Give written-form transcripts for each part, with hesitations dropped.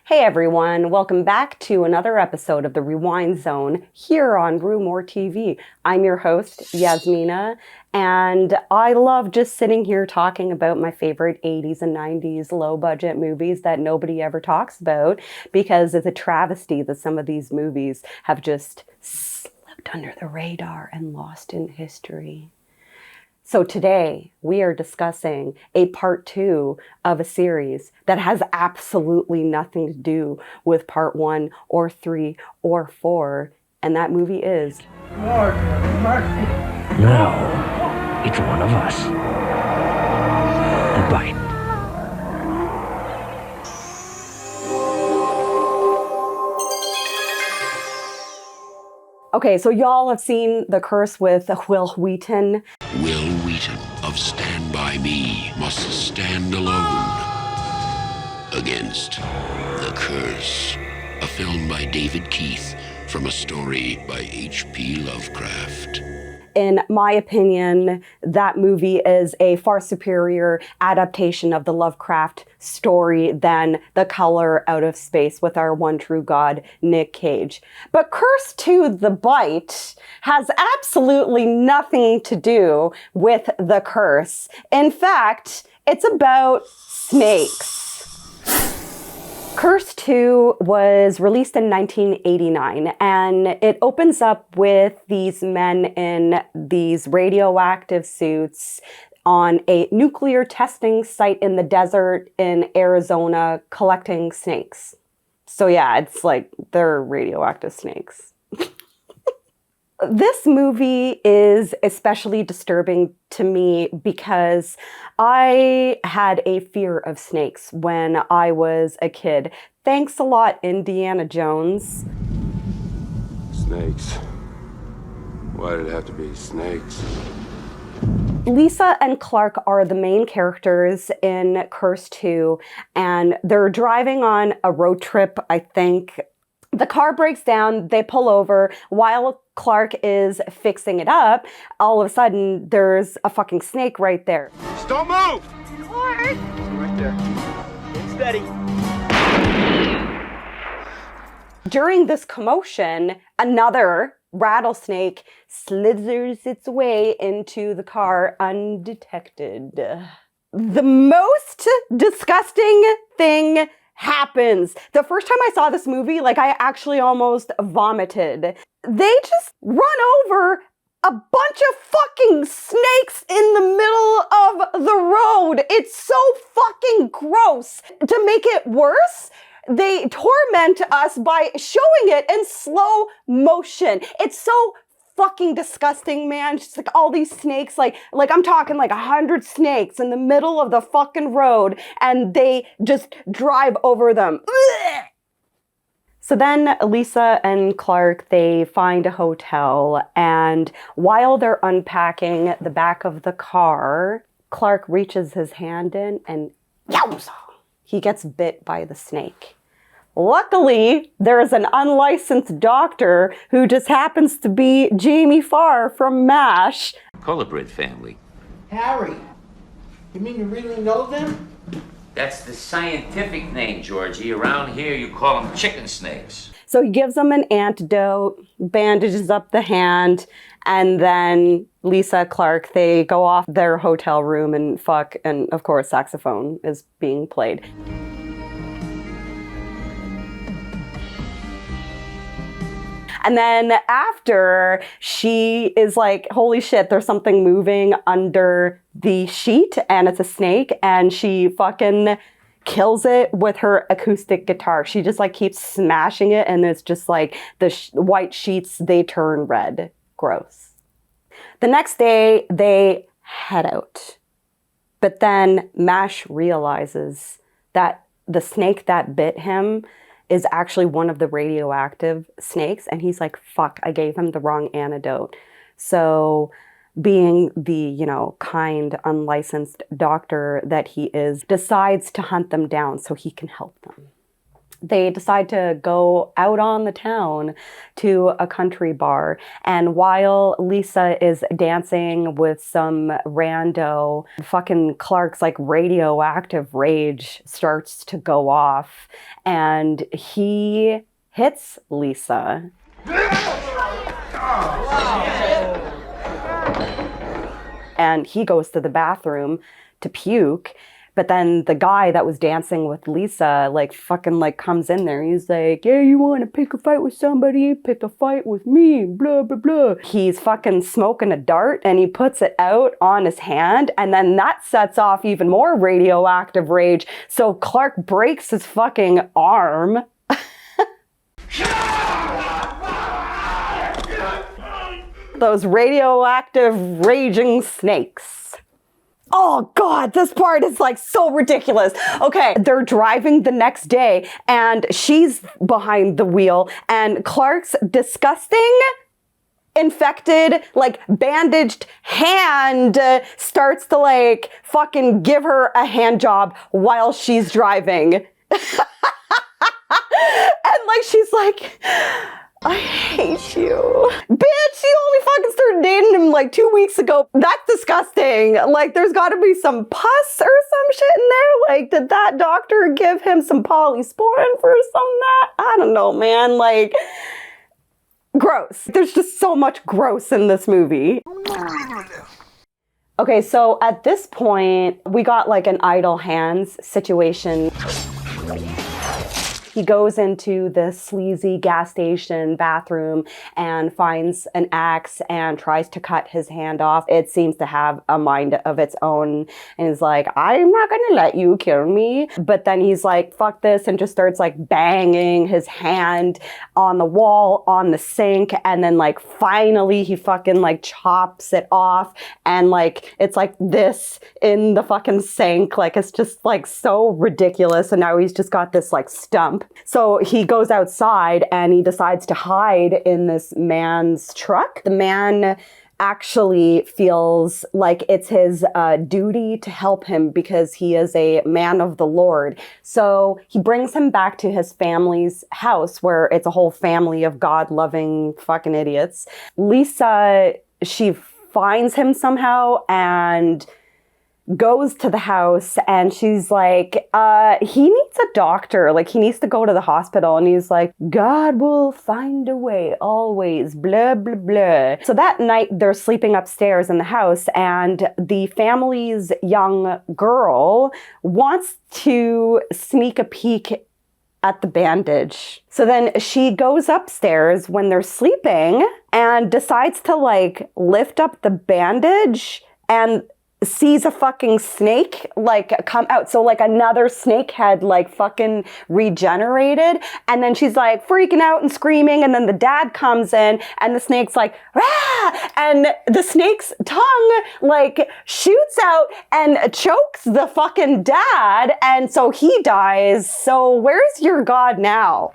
Hey everyone, welcome back to another episode of the Rewind Zone here on RUE MORGUE TV. I'm your host, Yasmina, and I love just sitting here talking about my favorite 80s and 90s low-budget movies that nobody ever talks about, because it's a travesty that some of these movies have just slipped under the radar and lost in history. So today we are discussing a part 2 of a series that has absolutely nothing to do with part 1 or 3 or 4. And that movie is... Lord have mercy. Now, it's one of us. The Bite. Okay, so y'all have seen The Curse with Will Wheaton. Will Wheaton of Stand By Me must stand alone against The Curse, a film by David Keith from a story by H.P. Lovecraft. In my opinion, that movie is a far superior adaptation of the Lovecraft story than The Color Out of Space with our one true god, Nick Cage. But Curse 2, The Bite has absolutely nothing to do with The Curse. In fact, it's about snakes. Curse 2 was released in 1989, and it opens up with these men in these radioactive suits on a nuclear testing site in the desert in Arizona collecting snakes. So yeah, it's like they're radioactive snakes. This movie is especially disturbing to me because I had a fear of snakes when I was a kid. Thanks a lot, Indiana Jones. Snakes. Why did it have to be snakes? Lisa and Clark are the main characters in Curse 2, and they're driving on a road trip, I think. The car breaks down, they pull over. While Clark is fixing it up, all of a sudden, there's a fucking snake right there. Just don't move! Lord! Right there. Get steady. During this commotion, another rattlesnake slithers its way into the car undetected. The most disgusting thing happens. The first time I saw this movie, I actually almost vomited. They just run over a bunch of fucking snakes in the middle of the road. It's so fucking gross. To make it worse, they torment us by showing it in slow motion. It's so fucking disgusting, man. Just like all these snakes, like I'm talking 100 snakes in the middle of the fucking road, and they just drive over them. Ugh! So then Lisa and Clark, they find a hotel, and while they're unpacking the back of the car, Clark reaches his hand in and yowza! He gets bit by the snake. Luckily, there's an unlicensed doctor who just happens to be Jamie Farr from MASH. Colibrid family. Harry, you mean you really know them? That's the scientific name, Georgie. Around here, you call them chicken snakes. So he gives them an antidote, bandages up the hand, and then Lisa, Clark, they go off their hotel room and fuck, and of course, saxophone is being played. And then after, she is like, holy shit, there's something moving under the sheet, and it's a snake, and she fucking kills it with her acoustic guitar. She just keeps smashing it, and it's just the white sheets, they turn red. Gross. The next day, they head out. But then Mash realizes that the snake that bit him is actually one of the radioactive snakes. And he's like, fuck, I gave him the wrong antidote. So being the, kind, unlicensed doctor that he is, decides to hunt them down so he can help them. They decide to go out on the town to a country bar. And while Lisa is dancing with some rando, fucking Clark's like radioactive rage starts to go off. And he hits Lisa. And he goes to the bathroom to puke. But then the guy that was dancing with Lisa, like, fucking, like, comes in there. He's like, yeah, you want to pick a fight with somebody? Pick a fight with me, blah, blah, blah. He's fucking smoking a dart, and he puts it out on his hand, and then that sets off even more radioactive rage. So Clark breaks his fucking arm. Those radioactive raging snakes. Oh God, this part is like so ridiculous. Okay, they're driving the next day and she's behind the wheel and Clark's disgusting, infected, like bandaged hand starts to like fucking give her a hand job while she's driving. And like, she's like, I hate you. Bitch, she only fucking started dating him like 2 weeks ago. That's disgusting. Like, there's gotta be some pus or some shit in there. Like, did that doctor give him some polysporin for some that? I don't know, man. Like, gross. There's just so much gross in this movie. Okay, so at this point, we got like an idle hands situation. He goes into the sleazy gas station bathroom and finds an axe and tries to cut his hand off. It seems to have a mind of its own and is like, I'm not gonna let you kill me. But then he's like, fuck this, and just starts like banging his hand on the wall, on the sink. And then like finally he fucking like chops it off. And like, it's like this in the fucking sink. Like, it's just like so ridiculous. And now he's just got this like stump. So he goes outside and he decides to hide in this man's truck. The man actually feels like it's his duty to help him because he is a man of the Lord. So he brings him back to his family's house where it's a whole family of God-loving fucking idiots. Lisa, she finds him somehow and goes to the house and she's like, he needs a doctor. Like, he needs to go to the hospital. And he's like, God will find a way always, blah, blah, blah. So that night they're sleeping upstairs in the house and the family's young girl wants to sneak a peek at the bandage. So then she goes upstairs when they're sleeping and decides to like lift up the bandage and sees a fucking snake like come out. So like another snake had like fucking regenerated. And then she's like freaking out and screaming. And then the dad comes in and the snake's like, rah! And the snake's tongue like shoots out and chokes the fucking dad. And so he dies. So where's your God now?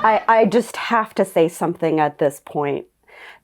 I just have to say something at this point.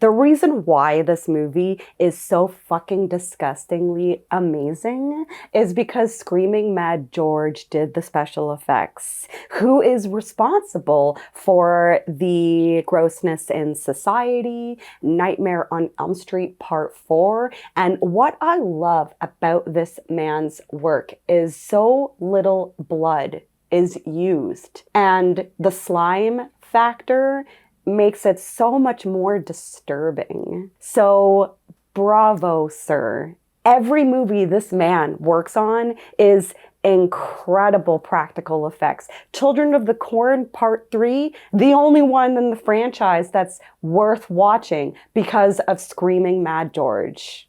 The reason why this movie is so fucking disgustingly amazing is because Screaming Mad George did the special effects. Who is responsible for the grossness in society, Nightmare on Elm Street Part 4, and what I love about this man's work is so little blood is used. And the slime factor makes it so much more disturbing. So bravo, sir. Every movie this man works on is incredible practical effects. Children of the Corn Part 3, the only one in the franchise that's worth watching because of Screaming Mad George.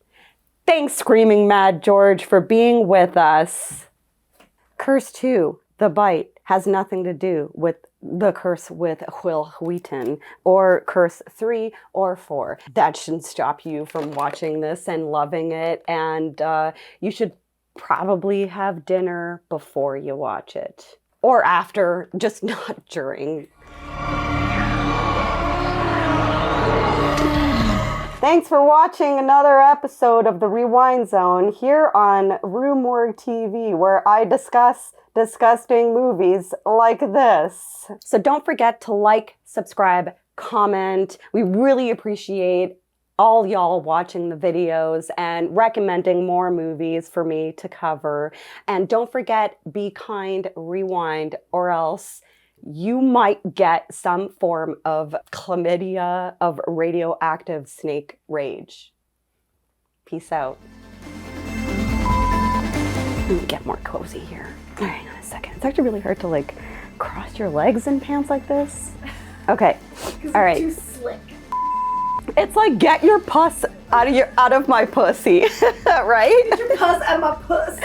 Thanks, Screaming Mad George, for being with us. Curse 2. The Bite has nothing to do with the curse with Wil Wheaton or curse 3 or 4. That shouldn't stop you from watching this and loving it. And you should probably have dinner before you watch it. Or after, just not during. Thanks. Thanks for watching another episode of the Rewind Zone here on RUE MORGUE TV, where I discuss disgusting movies like this. So don't forget to like, subscribe, comment. We really appreciate all y'all watching the videos and recommending more movies for me to cover. And don't forget, be kind, rewind, or else you might get some form of chlamydia of radioactive snake rage. Peace out. Let me get more cozy here. All right, hang on a second. It's actually really hard to like cross your legs in pants like this. Okay, all right. Too slick. It's like get your pus out of my pussy, right? Get your pus out of my puss.